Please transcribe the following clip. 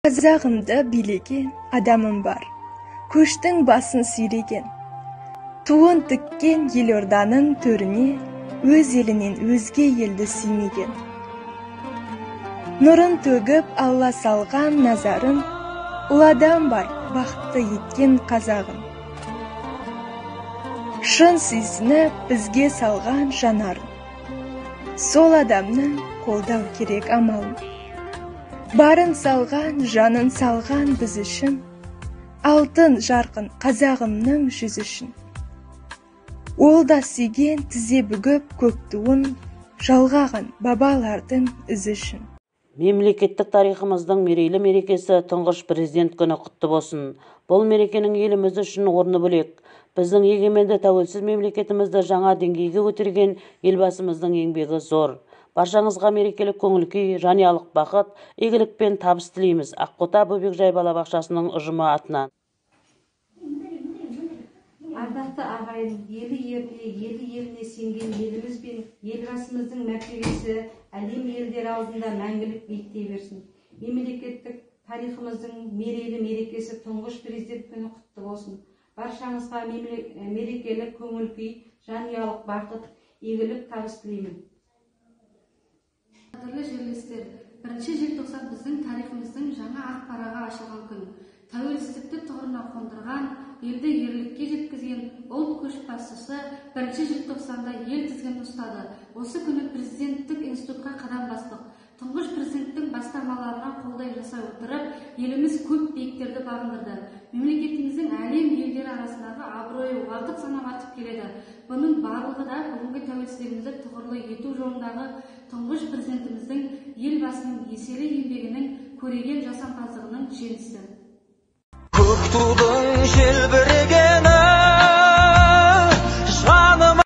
Қазағымды билеген адамым бар, көштің басын сүйреген, туын тіккен елорданың төріне, өз елінен өзге елді сүймеген. Нұрын төгіп Алла салған назарын, ұл адам бар, бақытты еткен қазағын. Шын сүйсініп бізге салған жанарын, сол адамның қолдау керек амалын. Барын салған, жанын салған біз үшін, алтын жарқын қазағымның жүз үшін. Ол да сүйген тізе бүгіп көк туын, жалғаған бабалардың ізі үшін. Мемлекеттік тарихымыздың мерейлі мерекесі тұңғыш президент күні құтты болсын. Бұл мерекенің еліміз үшін орны бөлек. Біздің егеменді тәуелсіз мемлекетімізді жаңа деңгейге көтерген елбасымыздың еңбегі зор. Баршаңызға мерекелік көңіл-күй, жанұялық бақыт, игілік пен табыс тілейміз. Ақбота Бөбекжай балабақшасының ұжымы атынан. Ардақты ағайын, еліне сенген еліміз бен елбасымыздың мәртебесі әлем елдері алдында мәңгілік биіктей берсін. Мемлекеттік тарихымыздың мерейлі мерекесі тұңғыш президент күні құтты болсын. Баршаңызға мерекелік көңіл-күй, жанұялық бақыт, игілік табыс тілеймін. Қадірлі жерлестер, 1 желтоқсан біздің тарихымыздың жаңа ақ парағы ашылған күн. Тәуелсіздікті тұғырына қондырған, елді ерлікке жеткізген ұлт көшбасшысы 1 желтоқсанда ел тізгінін ұстады. Осы күні президенттік институтқа қадам бастық. Тұңғыш президенттің бастамаларына қолдай жасай отырып, еліміз көп биіктерді бағындырды. Мемлекетіміздің әлем елдері арасындағы абыройы уақыт санап артып келеді. Бұның барлығы да бүгінгі тәуелсіздігімізді тұғырлы ету жолындағы тұңғыш президентіміздің елбасының еселі еңбегінің көреген жасампаздығының жемісі. Көк тудың желбір